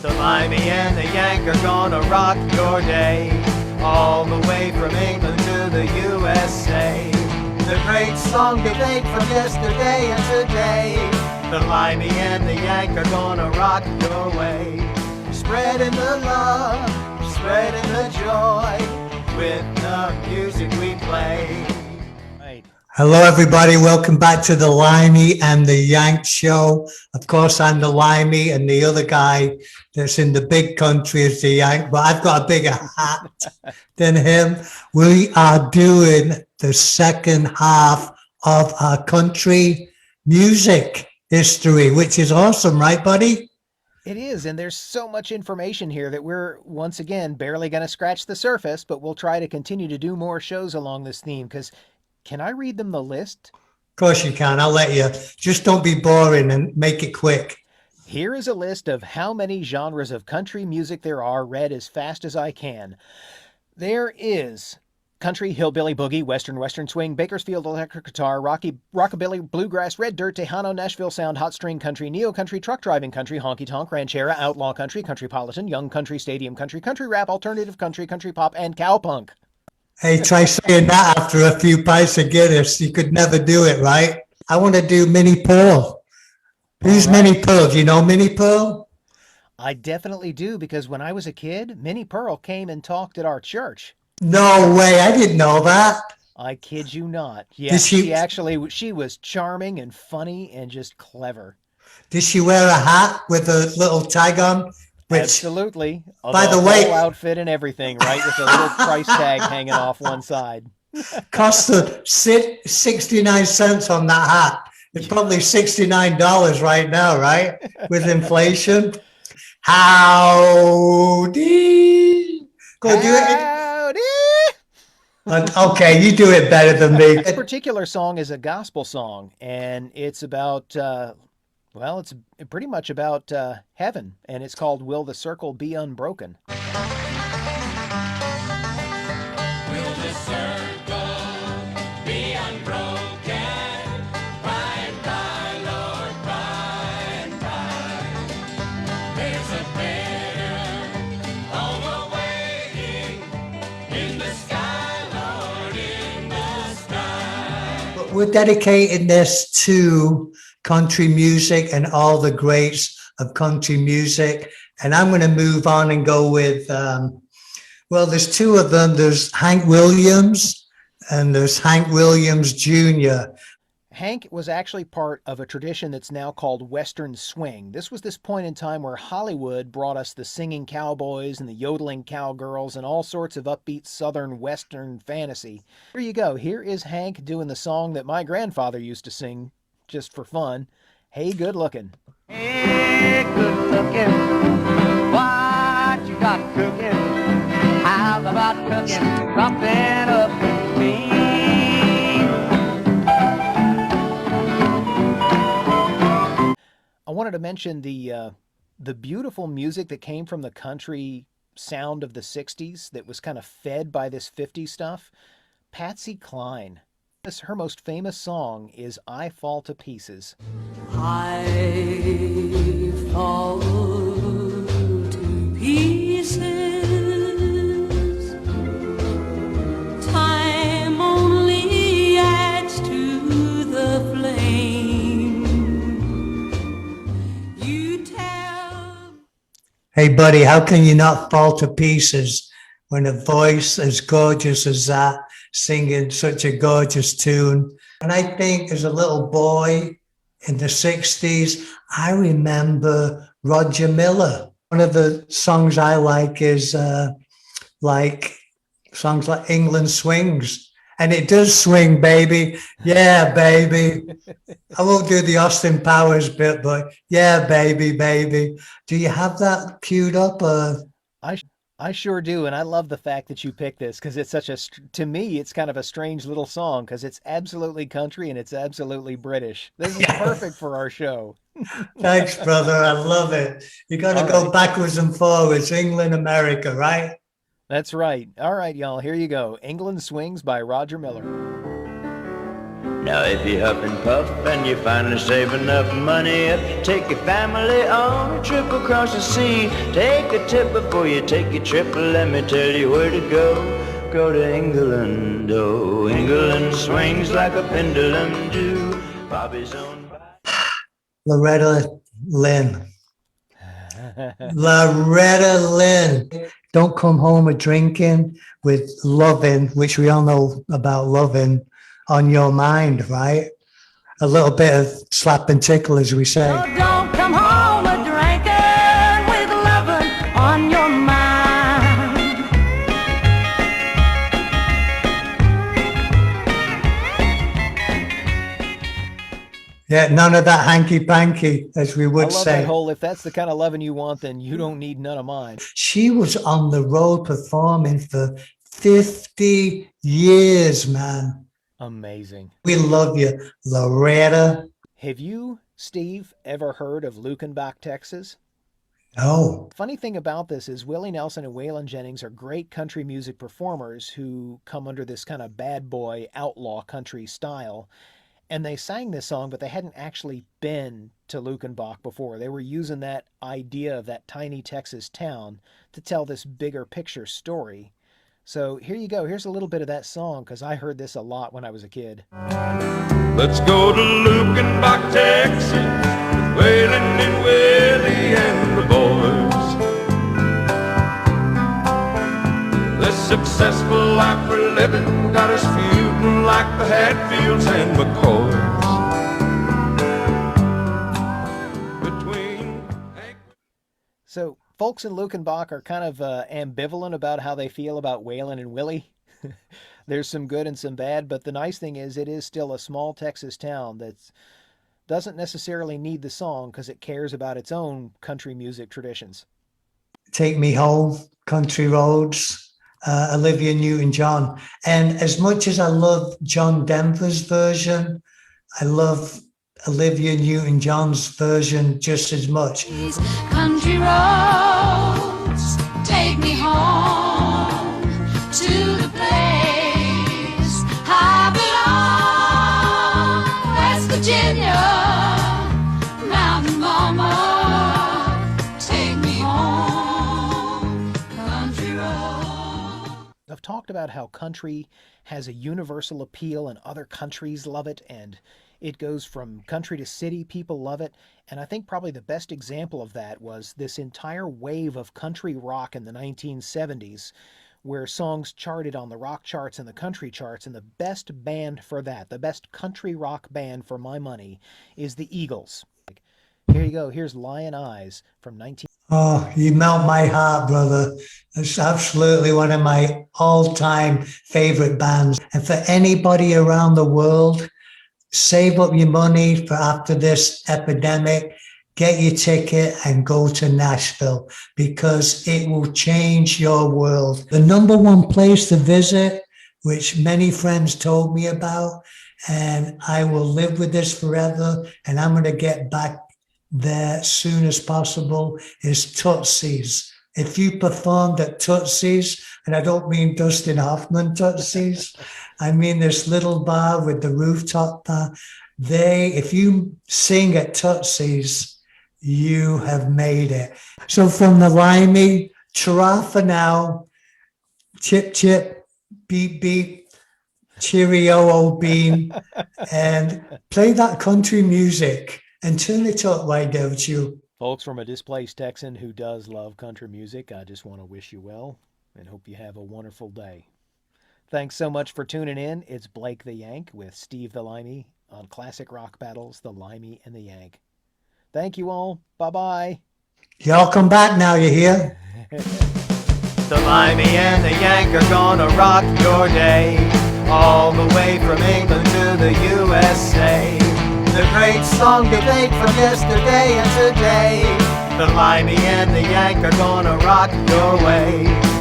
The Limey and the Yank are gonna rock your day, all the way from England to the USA. The great song debate from yesterday and today. The Limey and the Yank are gonna rock your way, spreading the love, spreading the joy, with the music we play. Hello, everybody. Welcome back to the Limey and the Yank show. Of course, I'm the Limey, and the other guy that's in the big country is the Yank, but I've got a bigger hat than him. We are doing the second half of our country music history, which is awesome, right, buddy? It is, and there's so much information here that we're, once again, barely going to scratch the surface, but we'll try to continue to do more shows along this theme, because can I read them the list? Of course you can. I'll let you. Just don't be boring and make it quick. Here is a list of how many genres of country music there are, read as fast as I can. There is country, hillbilly, boogie, western swing, Bakersfield electric guitar, rockabilly, bluegrass, red dirt, Tejano, Nashville sound, hot string country, neo-country, truck driving country, honky-tonk, ranchera, outlaw country, countrypolitan, young country, stadium country, country rap, alternative country, country pop, and cowpunk. Hey, try saying that after a few pints of Guinness. You could never do it, right? I want to do Minnie Pearl. Who's right. Minnie Pearl? Do you know Minnie Pearl? I definitely do, because when I was a kid, Minnie Pearl came and talked at our church. No way. I didn't know that. I kid you not. Yeah, she was charming and funny and just clever. Did she wear a hat with a little tag on? Absolutely. By the way, whole outfit and everything, right? With a little price tag hanging off one side. Costed 69 cents on that hat. It's probably $69 right now, right? With inflation. Howdy. Go do it. Howdy. Okay, you do it better than me. This particular song is a gospel song, and it's about... well, it's pretty much about heaven, and it's called Will the Circle Be Unbroken? Will the circle be unbroken? By and by, Lord, by and by. There's a bear overwaiting in the sky, Lord, in the sky. But we're dedicating this to country music and all the greats of country music. And I'm going to move on and go with, well, there's two of them. There's Hank Williams and there's Hank Williams Jr. Hank was actually part of a tradition that's now called Western Swing. This was this point in time where Hollywood brought us the singing cowboys and the yodeling cowgirls and all sorts of upbeat Southern Western fantasy. Here you go. Here is Hank doing the song that my grandfather used to sing just for fun. Hey, good looking. Hey, good looking. What you got cooking? How's about cooking something up with me? I wanted to mention the beautiful music that came from the country sound of the 60s that was kind of fed by this 50s stuff. Patsy Cline. Her most famous song is I Fall to Pieces. I fall to pieces. Time only adds to the flame. You tell. Hey, buddy, how can you not fall to pieces when a voice as gorgeous as that singing such a gorgeous tune? And I think as a little boy in the 60s, I remember Roger Miller. One of the songs I like is songs like England Swings. And it does swing, baby. Yeah, baby. I won't do the Austin Powers bit, but yeah, baby, baby. Do you have that queued up? I sure do, and I love the fact that you picked this, because it's such a, to me, it's kind of a strange little song, because it's absolutely country and it's absolutely British. This is perfect for our show. Thanks, brother. I love it. You got to go backwards and forwards. England, America, right? That's right. All right, y'all, here you go. England Swings by Roger Miller. Now if you huff and puff and you finally save enough money up to take your family on a trip across the sea, take a tip before you take your trip. Let me tell you where to go. Go to England, oh, England swings like a pendulum do. Bobby's own. Loretta Lynn. Loretta Lynn. Don't come home a drinking with loving, which we all know about loving, on your mind, right? A little bit of slap and tickle, as we say. Oh, don't come home a drinking with loving on your mind. Yeah, none of that hanky-panky, as we I would love say. that whole, if that's the kind of loving you want, then you don't need none of mine. She was on the road performing for 50 years, man. Amazing. We love you, Loretta. Have you, Steve, ever heard of Lukenbach, Texas? No. Funny thing about this is Willie Nelson and Waylon Jennings are great country music performers who come under this kind of bad boy outlaw country style. And they sang this song, but they hadn't actually been to Lukenbach before. They were using that idea of that tiny Texas town to tell this bigger picture story. So here you go. Here's a little bit of that song, because I heard this a lot when I was a kid. Let's go to Lukenbach, Texas, with Waylon and Willie and the boys. This successful life we're living got us feuding like the Hatfields and McCoys. So folks in Lukenbach are kind of ambivalent about how they feel about Waylon and Willie. There's some good and some bad, but the nice thing is it is still a small Texas town that doesn't necessarily need the song because it cares about its own country music traditions. Take Me Home, Country Roads, Olivia Newton-John. And as much as I love John Denver's version, I love Olivia Newton-John's version just as much. These country roads take me home to the place I belong. West Virginia, Mountain Mama, take me home, country road. I've talked about how country has a universal appeal and other countries love it, and it goes from country to city. People love it. And I think probably the best example of that was this entire wave of country rock in the 1970s, where songs charted on the rock charts and the country charts. And the best band for that, the best country rock band for my money, is the Eagles. Here you go. Here's Lion Eyes from 19... Oh, you melt my heart, brother. It's absolutely one of my all-time favorite bands. And for anybody around the world, save up your money for after this epidemic, get your ticket and go to Nashville, because it will change your world. The number one place to visit, which many friends told me about, and I will live with this forever, and I'm going to get back there as soon as possible, is Tootsie's. If you performed at Tootsie's, and I don't mean Dustin Hoffman Tootsie's, I mean this little bar with the rooftop bar, if you sing at Tootsie's, you have made it. So from the Limey, ta for now, chip chip, beep beep, cheerio old bean, and play that country music and turn it up, why don't you? Folks, from a displaced Texan who does love country music, I just want to wish you well and hope you have a wonderful day. Thanks so much for tuning in. It's Blake the Yank with Steve the Limey on Classic Rock Battles, the Limey and the Yank. Thank you all. Bye-bye. Y'all come back now, you hear? The Limey and the Yank are gonna rock your day, all the way from England to the USA. The great song debate from yesterday and today. The Limey and the Yank are gonna rock your way.